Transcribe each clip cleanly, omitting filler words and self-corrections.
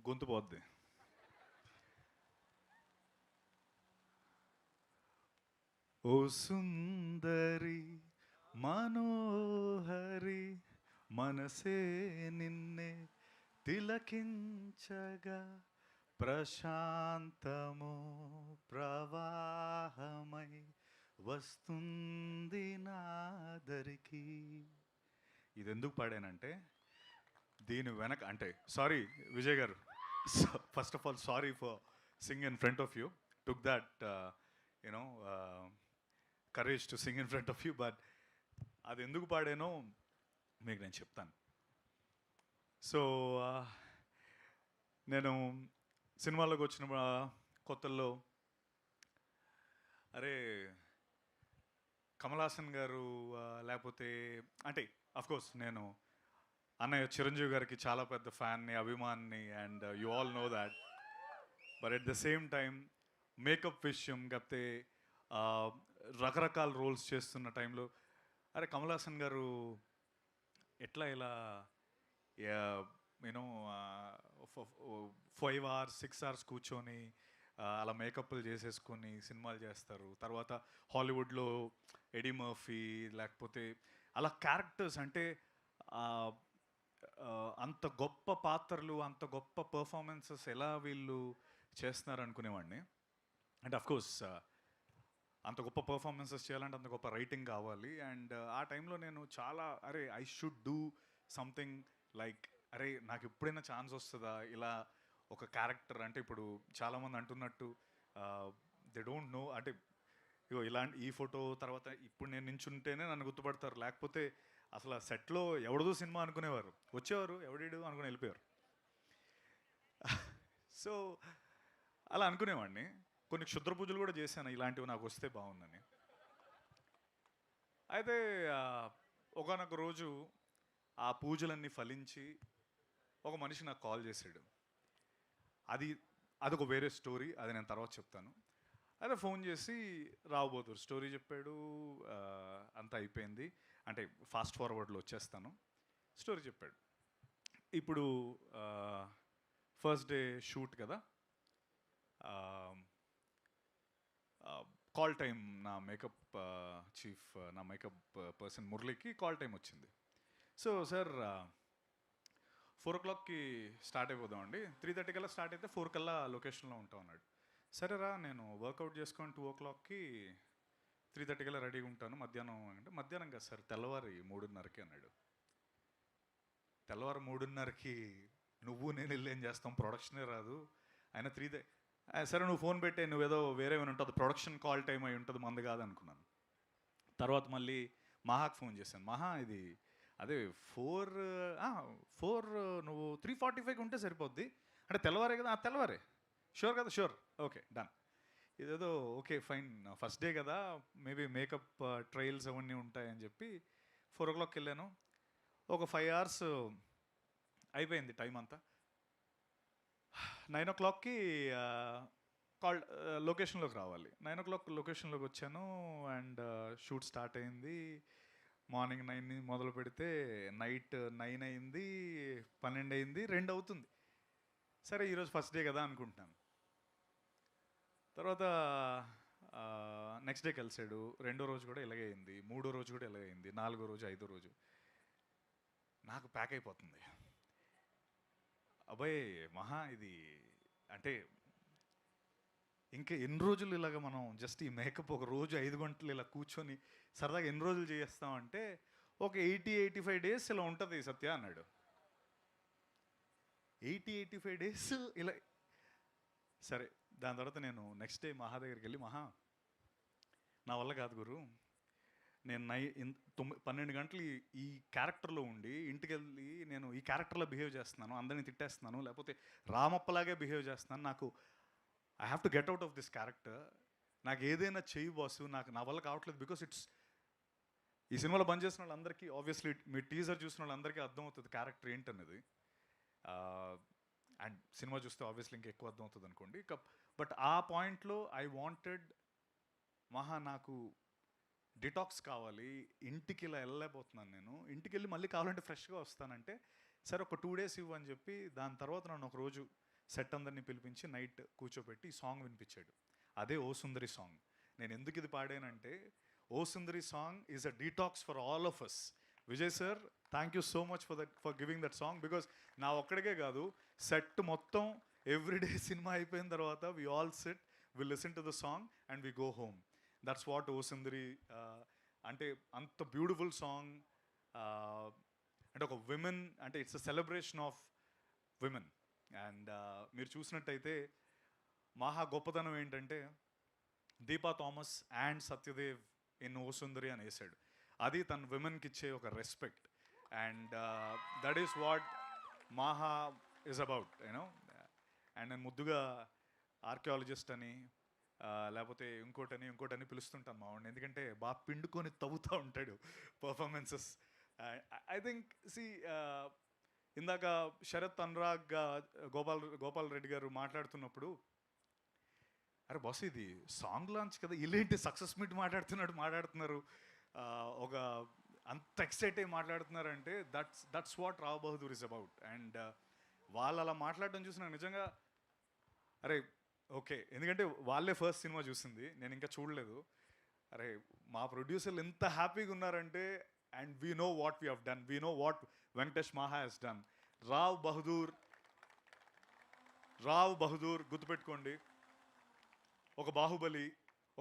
గొంతు పోద్ది. ఓ సుందరి మనోహరి మనసే నిన్నే తిలకించగా ప్రశాంతము ప్రవాహమై వస్తుంది నాదరికి. ఇది ఎందుకు పాడానంటే దీని వెనక అంటే సారీ విజయ్ గారు, first of all sorry for Singh in front of you, took that you know courage to sing in front of you, but అది ఎందుకు పాడానో మీకు నేను చెప్తాను. సో నేను సినిమాలోకి వచ్చిన కొత్తల్లో అరే కమల్ హాసన్ గారు లేకపోతే అంటే అఫ్కోర్స్ నేను అన్నయ్య చిరంజీవి గారికి చాలా పెద్ద ఫ్యాన్ని, అభిమాన్ని, and you all know that. But at the same time makeup విషయం కాకపోతే రకరకాల రోల్స్ చేస్తున్న టైంలో అరే కమల్ హాసన్ గారు ఎట్లా ఇలా యూనో 5 hours 6 hours కూర్చొని అలా మేకప్లు చేసేసుకొని సినిమాలు చేస్తారు. తర్వాత హాలీవుడ్లో ఎడీ మర్ఫీ లేకపోతే అలా క్యారెక్టర్స్ అంటే అంత గొప్ప పాత్రలు, అంత గొప్ప పర్ఫార్మెన్సెస్ ఎలా వీళ్ళు చేస్తున్నారు అనుకునేవాడిని. అండ్ అఫ్కోర్స్ అంత గొప్ప పర్ఫార్మెన్సెస్ చేయాలంటే అంత గొప్ప రైటింగ్ కావాలి. అండ్ ఆ టైంలో నేను చాలా అరే I should do something like అరే నాకు ఎప్పుడైనా ఛాన్స్ వస్తుందా ఇలా ఒక క్యారెక్టర్. అంటే ఇప్పుడు చాలామంది అంటున్నట్టు దే డోంట్ నో అంటే ఇగో ఇలాంటి ఈ ఫోటో తర్వాత ఇప్పుడు నేను నించుంటేనే నన్ను గుర్తుపడతారు, లేకపోతే అసలు ఆ సెట్లో ఎవడదో సినిమా అనుకునేవారు, వచ్చేవారు ఎవడీడు అనుకుని వెళ్ళిపోయారు. సో అలా అనుకునేవాడిని. కొన్ని క్షుద్ర పూజలు కూడా చేశాను ఇలాంటివి నాకు వస్తే బాగుందని. అయితే ఒకనొక రోజు ఆ పూజలన్నీ ఫలించి ఒక మనిషి నాకు కాల్ చేశాడు. అదొక వేరే స్టోరీ, అది నేను తర్వాత చెప్తాను. అదే ఫోన్ చేసి రాబోతురు స్టోరీ చెప్పాడు, అంతా అయిపోయింది అంటే ఫాస్ట్ ఫార్వర్డ్లో వచ్చేస్తాను. స్టోరీ చెప్పాడు. ఇప్పుడు ఫస్ట్ డే షూట్ కదా, కాల్ టైం నా మేకప్ చీఫ్, నా మేకప్ పర్సన్ మురళికి కాల్ టైం వచ్చింది. సో సార్ 4 o'clockకి స్టార్ట్ అయిపోదామండి, 3:30 కల్లా స్టార్ట్ అయితే 4 కల్లా లొకేషన్లో ఉంటాం అన్నాడు. సరేరా నేను వర్కౌట్ చేసుకొని 2 o'clockకి 3:30 కల్లా రెడీగా ఉంటాను మధ్యాహ్నం అంటే, మధ్యాహ్నం కదా సార్ తెల్లవారి 3:30కి అన్నాడు. తెల్లవారు 3:30కి నువ్వు నేను వెళ్ళి ఏం చేస్తాం, ప్రొడక్షనే రాదు. ఆయన 3 సరే నువ్వు ఫోన్ పెట్టే, నువ్వేదో వేరే ఏమైనా ఉంటుంది, ప్రొడక్షన్ కాల్ టైం అయి ఉంటుంది, మంది కాదు అనుకున్నాను. తర్వాత మళ్ళీ మహాకి ఫోన్ చేశాను, మహా ఇది అదే 4 నువ్వు 3:45కి ఉంటే సరిపోద్ది అంటే తెల్లవారే కదా, తెల్లవారే షూర్ కదా, షూర్ ఓకే డన్. ఇదేదో ఓకే ఫైన్ ఫస్ట్ డే కదా మేబీ మేకప్ ట్రయల్స్ అవన్నీ ఉంటాయని చెప్పి 4 o'clockకి వెళ్ళాను. ఒక 5 hours అయిపోయింది టైం అంతా. 9 o'clockకి కాల్ లొకేషన్లోకి రావాలి. 9 o'clock లొకేషన్లోకి వచ్చాను అండ్ షూట్ స్టార్ట్ అయింది. మార్నింగ్ 9 మొదలు పెడితే నైట్ 9 అయింది, 12 అయింది, 2 అవుతుంది. సరే ఈరోజు ఫస్ట్ డే కదా అనుకుంటున్నాను. తర్వాత నెక్స్ట్ డే కలిసాడు, రెండో రోజు కూడా ఇలాగే అయింది, మూడో రోజు కూడా ఇలాగే అయింది, నాలుగో రోజు, ఐదో రోజు. నాకు ప్యాక్ అయిపోతుంది. అబ్బాయి మహా ఇది అంటే ఇంకా ఎన్ని రోజులు ఇలాగ మనం జస్ట్ ఈ మేకప్ ఒక రోజు 5 గంటలు ఇలా కూర్చొని సరదాగా ఎన్ని రోజులు చేస్తామంటే ఒక 80-85 days ఇలా ఉంటుంది సత్య అన్నాడు. 80-85 days ఇలా. సరే దాని తర్వాత నేను నెక్స్ట్ డే మహా దగ్గరికి వెళ్ళి, మహా నా వల్ల కాదు గురు, నేను 12 గంటలు ఈ క్యారెక్టర్లో ఉండి ఇంటికి వెళ్ళి నేను ఈ క్యారెక్టర్లో బిహేవ్ చేస్తున్నాను, అందరినీ తిట్టేస్తున్నాను, లేకపోతే రామప్పలాగే బిహేవ్ చేస్తున్నాను, నాకు I have to get out of this character, నాకు ఏదైనా చెయ్యి బాసు, నాకు నా వల్ల కావట్లేదు. బికాస్ ఇట్స్ ఈ సినిమాలో పనిచేసిన వాళ్ళందరికీ ఆబ్వియస్లీ మీ టీజర్ చూసిన వాళ్ళందరికీ అర్థమవుతుంది క్యారెక్టర్ ఏంటన్నది. అండ్ సినిమా చూస్తే ఆబ్వియస్లీ ఇంకా ఎక్కువ అర్థమవుతుంది అనుకోండి. బట్ ఆ పాయింట్లో ఐ వాంటెడ్ మహా నాకు డిటాక్స్ కావాలి, ఇంటికి ఇలా వెళ్ళలేకపోతున్నాను, నేను ఇంటికి వెళ్ళి మళ్ళీ కావాలంటే ఫ్రెష్గా వస్తానంటే సరే ఒక 2 డేస్ ఇవ్వు అని చెప్పి దాని తర్వాత నన్ను ఒక రోజు సెట్ అందరినీ పిలిపించి నైట్ కూర్చోబెట్టి ఈ సాంగ్ వినిపించాడు. అదే ఓ సుందరి సాంగ్. నేను ఎందుకు ఇది పాడానంటే O Sundari song is a detox for all of us. Vijay sir, thank you so much for giving that song. Because నా ఒక్కడికే కాదు, సెట్ మొత్తం ఎవ్రీడే సినిమా అయిపోయిన తర్వాత we all sit, we listen to the song and we go home. That's what O Sundari అంటే. అంత beautiful song. అంటే ఒక విమెన్, అంటే it's a celebration of women. And మీరు చూసినట్టయితే మహా గొప్పతనం ఏంటంటే దీపా థామస్ అండ్ సత్యదేవ్ ఇన్ ఓ సుందరి అని వేసాడు. అది తన విమెన్కి ఇచ్చే ఒక respect. And that is what Maha is about, you know. అండ్ నేను ముద్దుగా ఆర్కియాలజిస్ట్ అని లేకపోతే ఇంకోటని పిలుస్తుంటాను మా వాడిని, ఎందుకంటే బాగా పిండుకొని తవ్వుతూ ఉంటాడు పర్ఫార్మెన్సెస్. ఐ థింక్ ఇందాక శరత్, అనురాగ్, గోపాల్ రెడ్డి గారు మాట్లాడుతున్నప్పుడు, అరే బాస్ ఇది సాంగ్ లాంచ్ కదా, ఇల్లేంటి సక్సెస్ మీట్ మాట్లాడుతున్నారు, ఒక అంత ఎక్సైట్ అయ్యి మాట్లాడుతున్నారంటే that's what Rao Bahadur is about. And వాళ్ళు అలా మాట్లాడడం చూసి నాకు నిజంగా అరే ఓకే, ఎందుకంటే వాళ్ళే ఫస్ట్ సినిమా చూసింది, నేను ఇంకా చూడలేదు. అరే మా ప్రొడ్యూసర్లు ఎంత హ్యాపీగా ఉన్నారంటే, and we know what we have done, we know what Venkatesh మహా హెస్ డన్. రావ్ బహదూర్ గుర్తుపెట్టుకోండి. ఒక బాహుబలి,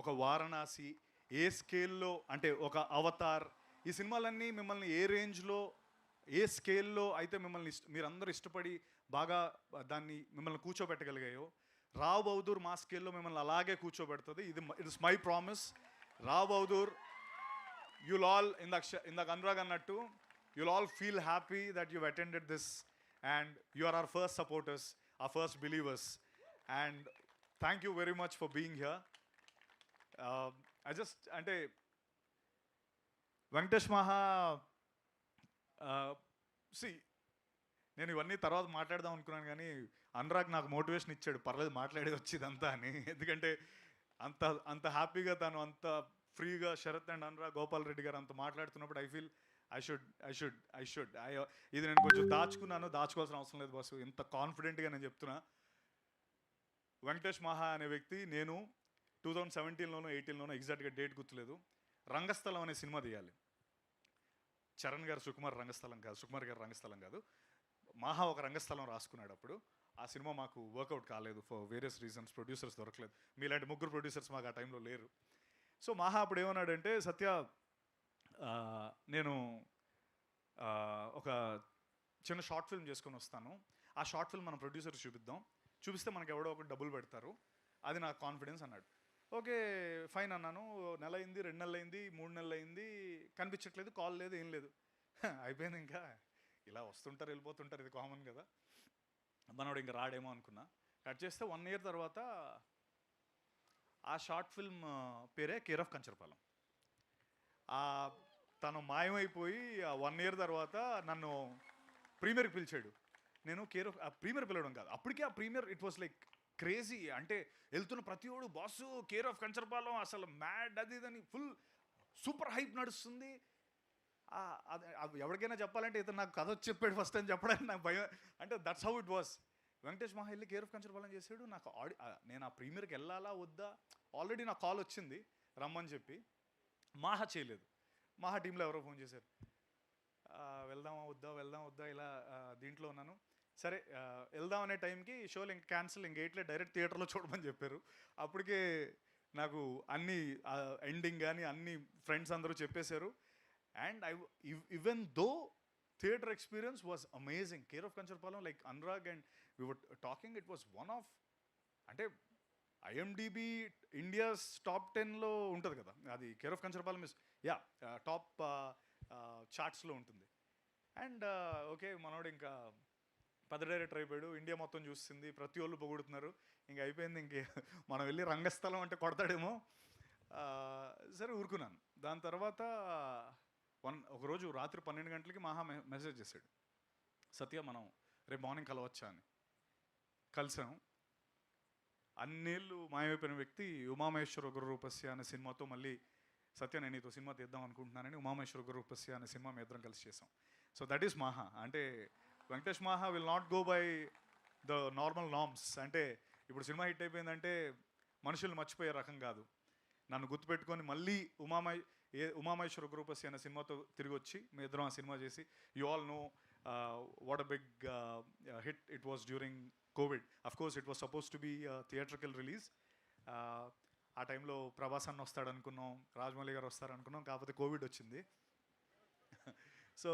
ఒక వారణాసి, ఏ స్కేల్లో, అంటే ఒక అవతార్, ఈ సినిమాలన్నీ మిమ్మల్ని ఏ రేంజ్లో, ఏ స్కేల్లో అయితే మిమ్మల్ని మీరందరూ ఇష్టపడి బాగా దాన్ని మిమ్మల్ని కూర్చోబెట్టగలిగాయో, రావ్ బహదూర్ మా స్కేల్లో మిమ్మల్ని అలాగే కూర్చోబెడుతుంది. It's my promise. Rao Bahadur, you'll all, ఇందాక అనురాగ్ అన్నట్టు, you'll all feel happy that you've attended this and you are our first supporters, our first believers, and thank you very much for being here. అంటే వెంకటేష్ మహా, నేను ఇవన్నీ తర్వాత మాట్లాడదాం అనుకున్నాను, కానీ అనురాగ్ నాకు మోటివేషన్ ఇచ్చాడు, పర్లేదు మాట్లాడేది వచ్చిందంతా అని. ఎందుకంటే అంత హ్యాపీగా తను అంత ఫ్రీగా శరత్ అండ్ అనురాగ్, గోపాల్ రెడ్డి గారు అంత మాట్లాడుతున్నప్పుడు ఐ ఫీల్ ఐ షుడ్ ఇది నేను కొంచెం దాచుకోవాల్సిన అవసరం లేదు బాసు, ఇంత కాన్ఫిడెంట్గా నేను చెప్తున్నా. వెంకటేష్ మహా అనే వ్యక్తి, నేను 2017లోనో 18లోనో ఎగ్జాక్ట్గా డేట్ గుర్తులేదు, రంగస్థలం అనే సినిమా తీయాలి. చరణ్ గారు సుకుమార్ గారు రంగస్థలం కాదు, మహా ఒక రంగస్థలం రాసుకున్నాడు. అప్పుడు ఆ సినిమా మాకు వర్కౌట్ కాలేదు ఫర్ వేరియస్ రీజన్స్, ప్రొడ్యూసర్స్ దొరకలేదు. మీలాంటి ముగ్గురు ప్రొడ్యూసర్స్ మాకు ఆ టైంలో లేరు. సో మహా అప్పుడు ఏమన్నాడంటే, సత్య నేను ఒక చిన్న షార్ట్ ఫిల్మ్ చేసుకొని వస్తాను, ఆ షార్ట్ ఫిల్మ్ మనం ప్రొడ్యూసర్స్ చూపిస్తే మనకు ఎవడో ఒకటి డబ్బులు పెడతారు, అది నాకు కాన్ఫిడెన్స్ అన్నాడు. ఓకే ఫైన్ అన్నాను. నెల అయింది, 2 నెలలు అయింది, 3 నెలలు అయింది, కనిపించట్లేదు, కాల్ లేదు, ఏం లేదు. అయిపోయింది, ఇంకా ఇలా వస్తుంటారు వెళ్ళిపోతుంటారు, ఇది కామన్ కదా, మనోడు ఇంకా రాడేమో అనుకున్నా. కట్ చేస్తే 1 ఇయర్ తర్వాత ఆ షార్ట్ ఫిల్మ్ పేరే కేర్ ఆఫ్ కంచరపాలెం. తను మాయమైపోయి ఆ 1 ఇయర్ తర్వాత నన్ను ప్రీమియర్కి పిలిచాడు. నేను ఆ ప్రీమియర్ పిలవడం కాదు, అప్పటికే ఆ premiere it was like crazy. అంటే వెళ్తున్న ప్రతివాడు బాసు కేర్ ఆఫ్ కంచరపాలెం అసలు మ్యాడ్, అది ఇదని ఫుల్ సూపర్ హైప్ నడుస్తుంది. ఎవరికైనా చెప్పాలంటే ఇతను నాకు కథ చెప్పాడు ఫస్ట్ అని చెప్పడానికి నాకు భయం. అంటే that's how it was. Venkatesh మహా వెళ్ళి కేర్ ఆఫ్ కంచరపాలెం చేశాడు. నాకు నేను ఆ ప్రీమియర్కి వెళ్ళాలా వద్దా, ఆల్రెడీ నాకు కాల్ వచ్చింది రమ్మని చెప్పి. మహా చేయలేదు. మహా టీంలో ఎవరో ఫోన్ చేశారు, వెళ్దామా వద్దా ఇలా దీంట్లో ఉన్నాను. సరే వెళ్దాం అనే టైంకి షోలు ఇంక క్యాన్సిల్, ఇంక ఎయిట్లే డైరెక్ట్ థియేటర్లో చూడమని చెప్పారు. అప్పటికే నాకు అన్ని ఎండింగ్ కానీ అన్ని ఫ్రెండ్స్ అందరూ చెప్పేశారు. And even though theatre experience was amazing. Care of Kancharapalem, like Anurag and we were talking, it was one of, అంటే ఐఎండిబి ఇండియాస్ టాప్ 10లో ఉంటుంది కదా అది. కేర్ ఆఫ్ కంచరపాలెం ఇస్ టాప్ చార్ట్స్లో ఉంటుంది. అండ్ ఓకే మనోడు ఇంకా పెద్ద డైరెక్టర్ అయిపోయాడు, ఇండియా మొత్తం చూస్తుంది, ప్రతి వాళ్ళు పొగుడుతున్నారు, ఇంక అయిపోయింది, ఇంక మనం వెళ్ళి రంగస్థలం అంటే కొడతాడేమో. సరే ఊరుకున్నాను. దాని తర్వాత ఒకరోజు రాత్రి 12 గంటలకి మహా మెసేజ్ చేశాడు, సత్య మనం రేపు మార్నింగ్ కలవచ్చా అని. కలిసాం. అన్నేళ్ళు మాయమైపోయిన వ్యక్తి ఉమామహేశ్వర ఉగ్రరూపస్య అనే సినిమాతో మళ్ళీ సత్య నేను నీతో సినిమా తీద్దాం అనుకుంటున్నానని ఉమామహేశ్వర ఉగ్రరూపస్య అనే సినిమా మీ ఇద్దరం కలిసి చేసాం. So that is Maha. అంటే Venkatesh Maha will not go by the normal norms. అంటే ఇప్పుడు సినిమా హిట్ అయిపోయిందంటే మనుషులు మర్చిపోయే రకం కాదు. నన్ను గుర్తుపెట్టుకొని మళ్ళీ ఉమామహేశ్వర గ్రూపస్ అనే సినిమాతో తిరిగి వచ్చి మీ ఇద్దరం ఆ సినిమా చేసి, you all know what a big hit it was during COVID. Of course it was suppose to be theatrical release. ఆ టైంలో ప్రభాస్ అన్న వస్తాడు అనుకున్నాం, రాజమౌళి గారు వస్తారు అనుకున్నాం, కాకపోతే కోవిడ్ వచ్చింది. సో